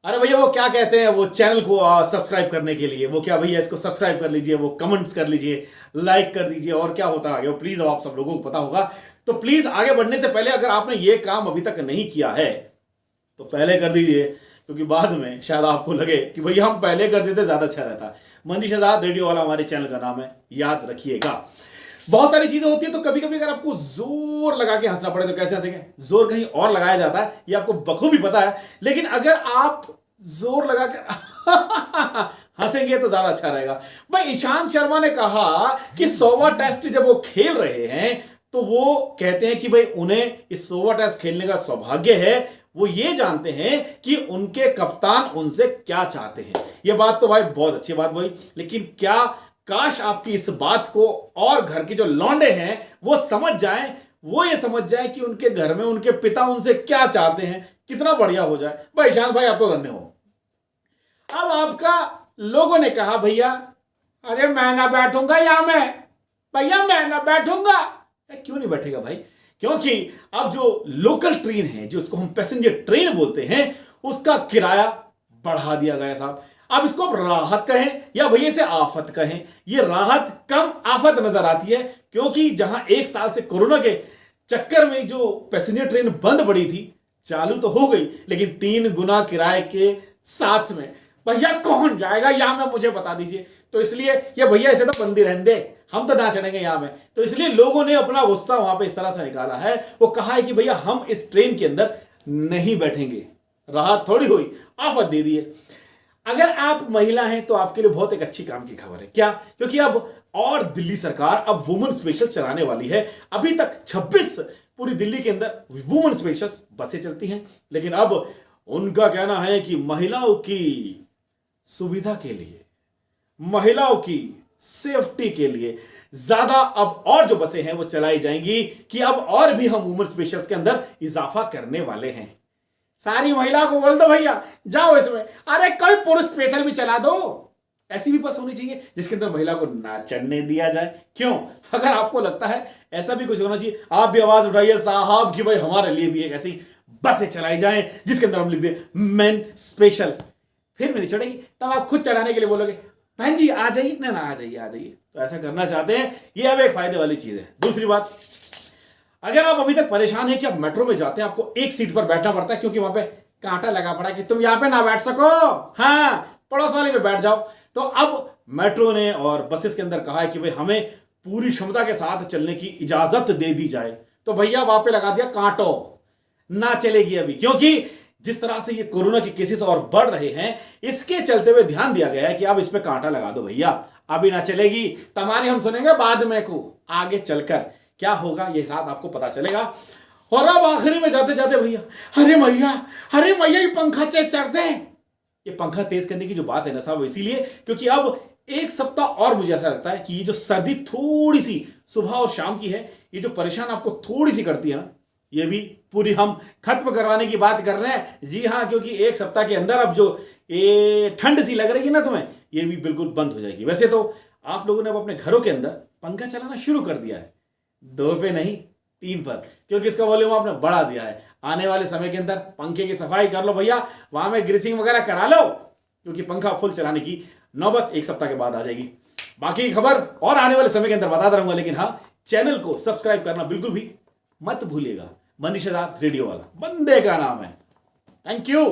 अरे भैया वो क्या कहते हैं, वो चैनल को सब्सक्राइब करने के लिए वो क्या भैया इसको सब्सक्राइब कर लीजिए, वो कमेंट्स कर लीजिए, लाइक कर दीजिए, और क्या होता है आगे वो प्लीज आप सब लोगों को पता होगा। तो प्लीज आगे बढ़ने से पहले अगर आपने ये काम अभी तक नहीं किया है तो पहले कर दीजिए, क्योंकि बाद में शायद आपको लगे कि भैया हम पहले कर देते ज्यादा अच्छा रहता। मनीष आजाद रेडियो वाला हमारे चैनल का नाम है, याद रखिएगा। बहुत सारी चीजें होती है तो कभी कभी अगर आपको जोर लगा के हंसना पड़े तो कैसे हंसेंगे, जोर कहीं और लगाया जाता है, ये आपको बखूबी पता है। लेकिन अगर आप जोर लगाकर हंसेंगे तो ज्यादा अच्छा रहेगा। भाई ईशांत शर्मा ने कहा कि 100वां टेस्ट जब वो खेल रहे हैं तो वो कहते हैं कि भाई उन्हें इस 100वां टेस्ट खेलने का सौभाग्य है। वो ये जानते हैं कि उनके कप्तान उनसे क्या चाहते हैं। ये बात तो भाई बहुत अच्छी बात हुई, लेकिन क्या काश आपकी इस बात को और घर के जो लौंडे हैं वो समझ जाएं, वो ये समझ जाएं कि उनके घर में उनके पिता उनसे क्या चाहते हैं, कितना बढ़िया हो जाए। भाई ईशान भाई आप तो धन्य हो। अब आपका लोगों ने कहा भैया अरे मैं ना बैठूंगा यहां में, भैया मैं ना बैठूंगा। क्यों नहीं बैठेगा भाई? क्योंकि अब जो लोकल ट्रेन है, जो उसको हम पैसेंजर ट्रेन बोलते हैं, उसका किराया बढ़ा दिया गया साहब। अब इसको आप राहत कहें या भैया से आफत कहें, ये राहत कम आफत नजर आती है, क्योंकि जहां 1 साल से कोरोना के चक्कर में जो पैसेंजर ट्रेन बंद पड़ी थी, चालू तो हो गई लेकिन 3 गुना किराए के साथ में। भैया कौन जाएगा यहां में, मुझे बता दीजिए। तो इसलिए ये भैया इसे तो बंदी रहने दे, हम तो ना चढ़ेंगे यहां में। तो इसलिए लोगों ने अपना गुस्सा वहां पे इस तरह से निकाला है, वो कहा है कि भैया हम इस ट्रेन के अंदर नहीं बैठेंगे। राहत थोड़ी हुई, आफत दे दिए। अगर आप महिला हैं तो आपके लिए बहुत एक अच्छी काम की खबर है। क्या? क्योंकि अब और दिल्ली सरकार अब वुमेन स्पेशल चलाने वाली है। अभी तक 26 पूरी दिल्ली के अंदर वुमेन स्पेशल बसें चलती हैं, लेकिन अब उनका कहना है कि महिलाओं की सुविधा के लिए, महिलाओं की सेफ्टी के लिए ज्यादा अब और जो बसें हैं वो चलाई जाएंगी, कि अब और भी हम वुमेन स्पेशल्स के अंदर इजाफा करने वाले हैं। सारी महिला को बोल दो भैया जाओ इसमें, अरे कोई पुरुष स्पेशल भी चला दो। ऐसी भी बस होनी चाहिए जिसके अंदर महिला को ना चढ़ने दिया जाए। क्यों? अगर आपको लगता है ऐसा भी कुछ होना चाहिए, आप भी आवाज उठाइए साहब कि भाई हमारे लिए भी एक ऐसी बसें चलाई जाएं जिसके अंदर हम लिख दें मेन स्पेशल। फिर मेरी चढ़ेगी, तब आप खुद चढ़ाने के लिए बोलोगे बहन जी आ जाइए, ना आ जाइए आ जाइए। तो ऐसा करना चाहते हैं, ये अब एक फायदे वाली चीज है। दूसरी बात, अगर आप अभी तक परेशान हैं कि आप मेट्रो में जाते हैं आपको एक सीट पर बैठना पड़ता है क्योंकि वहां पे कांटा लगा पड़ा कि तुम यहां पे ना बैठ सको, हाँ पड़ोस वाले में बैठ जाओ। तो अब मेट्रो ने और बसेस के अंदर कहा है कि भाई हमें पूरी क्षमता के साथ चलने की इजाजत दे दी जाए। तो भैया वहां पे लगा दिया कांटो, ना चलेगी अभी, क्योंकि जिस तरह से ये कोरोना के केसेस और बढ़ रहे हैं, इसके चलते हुए ध्यान दिया गया है कि अब इस पे कांटा लगा दो भैया, अभी ना चलेगी। तुम्हारी हम सुनेंगे बाद में को, आगे चलकर क्या होगा ये साथ आपको पता चलेगा। और अब आखिरी में जाते जाते भैया अरे मैया ये पंखा चेक कर दे। ये पंखा तेज करने की जो बात है ना साहब, इसीलिए क्योंकि अब 1 सप्ताह और मुझे ऐसा लगता है कि ये जो सर्दी थोड़ी सी सुबह और शाम की है, ये जो परेशान आपको थोड़ी सी करती है ना, ये भी पूरी हम खत्म करवाने की बात कर रहे हैं। जी हाँ, क्योंकि 1 सप्ताह के अंदर अब जो ये ठंड सी लग रही है ना तुम्हें, ये भी बिल्कुल बंद हो जाएगी। वैसे तो आप लोगों ने अब अपने घरों के अंदर पंखा चलाना शुरू कर दिया है, 2 पे नहीं 3 पर, क्योंकि इसका वॉल्यूम आपने बढ़ा दिया है। आने वाले समय के अंदर पंखे की सफाई कर लो भैया, वहां में ग्रीसिंग वगैरह करा लो, क्योंकि पंखा फुल चलाने की नौबत 1 सप्ताह के बाद आ जाएगी। बाकी खबर और आने वाले समय के अंदर बताता रहूंगा, लेकिन हाँ चैनल को सब्सक्राइब करना बिल्कुल भी मत भूलिएगा। मनीष आजाद रेडियो वाला बंदे का नाम है। Thank you.